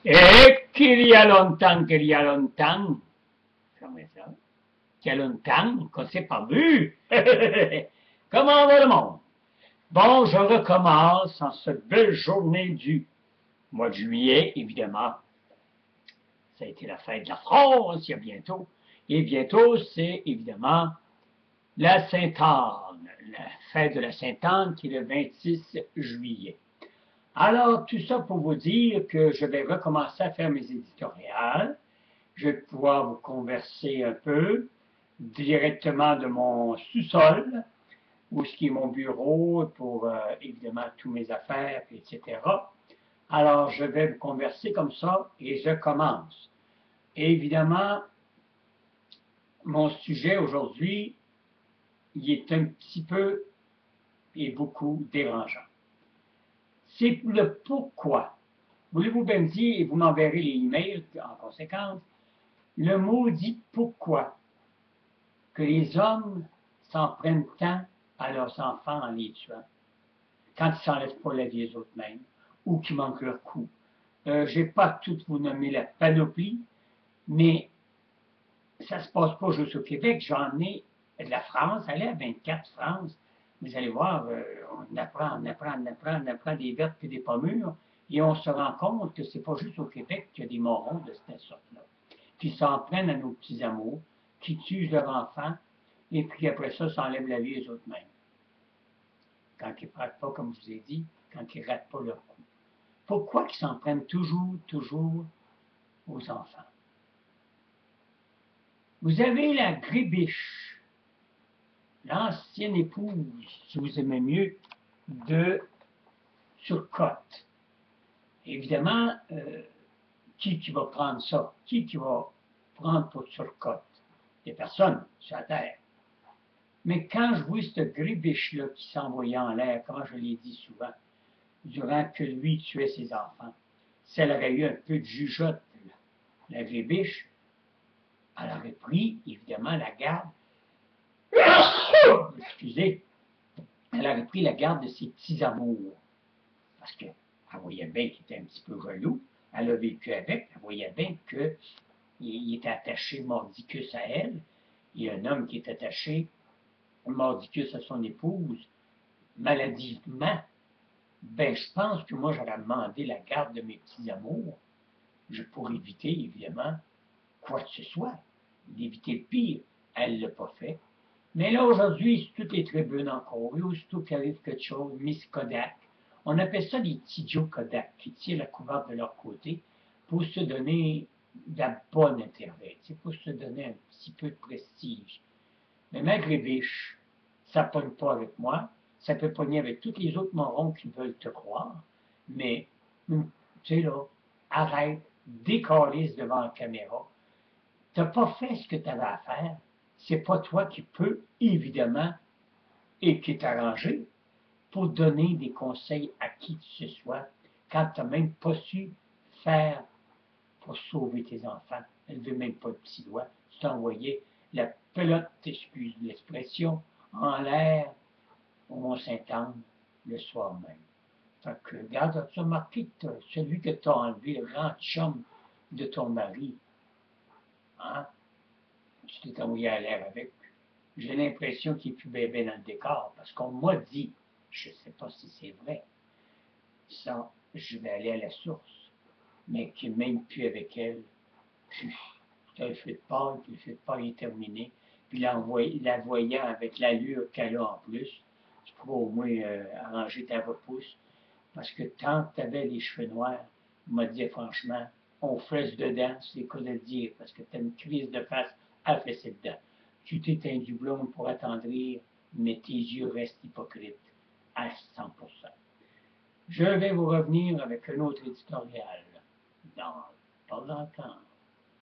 Et qu'il y a longtemps, fermez ça, qu'il y a longtemps qu'on ne s'est pas vu. Comment va le monde? Bon, je recommence en cette belle journée du mois de juillet, évidemment. Ça a été la fête de la France, il y a bientôt. Et bientôt, c'est évidemment la Sainte-Anne, la fête de la Sainte-Anne qui est le 26 juillet. Alors, tout ça pour vous dire que je vais recommencer à faire mes éditoriales. Je vais pouvoir vous converser un peu directement de mon sous-sol, où ce qui est mon bureau pour évidemment toutes mes affaires, etc. Alors, je vais vous converser comme ça et je commence. Et évidemment, mon sujet aujourd'hui, il est un petit peu et beaucoup dérangeant. C'est le pourquoi. Voulez-vous bien me dire, et vous m'enverrez les emails en conséquence, le mot dit pourquoi que les hommes s'en prennent tant à leurs enfants en les tuant, quand ils ne s'enlèvent pas la vie des autres mêmes, ou qu'ils manquent leur coup. Je n'ai pas tout vous nommer la panoplie, mais ça ne se passe pas juste au Québec. J'en ai de la France, allez à 24 France. Vous allez voir, on apprend des vertes et des pommures, et on se rend compte que c'est pas juste au Québec qu'il y a des morons de cette sorte-là, qui s'en prennent à nos petits amours, qui tuent leurs enfants, et puis après ça, s'enlèvent la vie aux autres mêmes. Quand ils ne ratent pas, comme je vous ai dit, quand ils ne ratent pas leur coup. Pourquoi ils s'en prennent toujours aux enfants? Vous avez la Grébiche, l'ancienne épouse, si vous aimez mieux, de Turcotte. Évidemment, qui va prendre ça? Qui va prendre pour Turcotte? Des personnes sur la terre. Mais quand je vois cette Grébiche-là qui s'envoyait en l'air, comme je l'ai dit souvent, durant que lui tuait ses enfants, si elle aurait eu un peu de jugeote, la Grébiche, elle aurait pris, évidemment, la garde. Excusez, elle aurait pris la garde de ses petits amours. Parce qu'elle voyait bien qu'il était un petit peu jaloux. Elle a vécu avec, elle voyait bien qu'il était attaché mordicus à elle. Il y a un homme qui est attaché mordicus à son épouse, maladivement. Ben, je pense que moi, j'aurais demandé la garde de mes petits amours pour éviter, évidemment, quoi que ce soit, d'éviter le pire. Elle ne l'a pas fait. Mais là, aujourd'hui, toutes les tribunes en cours, aussitôt qu'il arrive quelque chose, Miss Kodak, on appelle ça des petits Joe Kodak, qui tirent la couverte de leur côté pour se donner de la bonne intervention, pour se donner un petit peu de prestige. Mais malgré biche, ça ne pogne pas avec moi, ça peut pogner avec tous les autres morons qui veulent te croire, mais, tu sais là, arrête, décalisse devant la caméra. Tu n'as pas fait ce que tu avais à faire. C'est pas toi qui peux, évidemment, et qui est arrangé pour donner des conseils à qui que ce soit quand tu n'as même pas su faire pour sauver tes enfants. Elle ne veut même pas le petit doigt. Tu t'as envoyé la pelote, excuse l'expression, en l'air au Mont-Saint-Anne le soir même. Fait que, regarde, as-tu remarqué que celui que tu as enlevé, le grand chum de ton mari, hein, tu t'es envoyé à l'air avec. J'ai l'impression qu'il est plus bébé dans le décor, parce qu'on m'a dit, je ne sais pas si c'est vrai, ça, je vais aller à la source, mais qu'il n'est même plus avec elle. Puis, le feu de paille, puis le feu de paille est terminé. Puis la voyant avec l'allure qu'elle a en plus, tu pourrais au moins arranger ta repousse, parce que tant que tu avais les cheveux noirs, il m'a dit franchement, on fesse dedans, c'est quoi de le dire, parce que tu as une crise de face à fesser dedans. Tu t'éteins du blonde pour attendrir, mais tes yeux restent hypocrites à 100%. Je vais vous revenir avec un autre éditorial dans pas longtemps.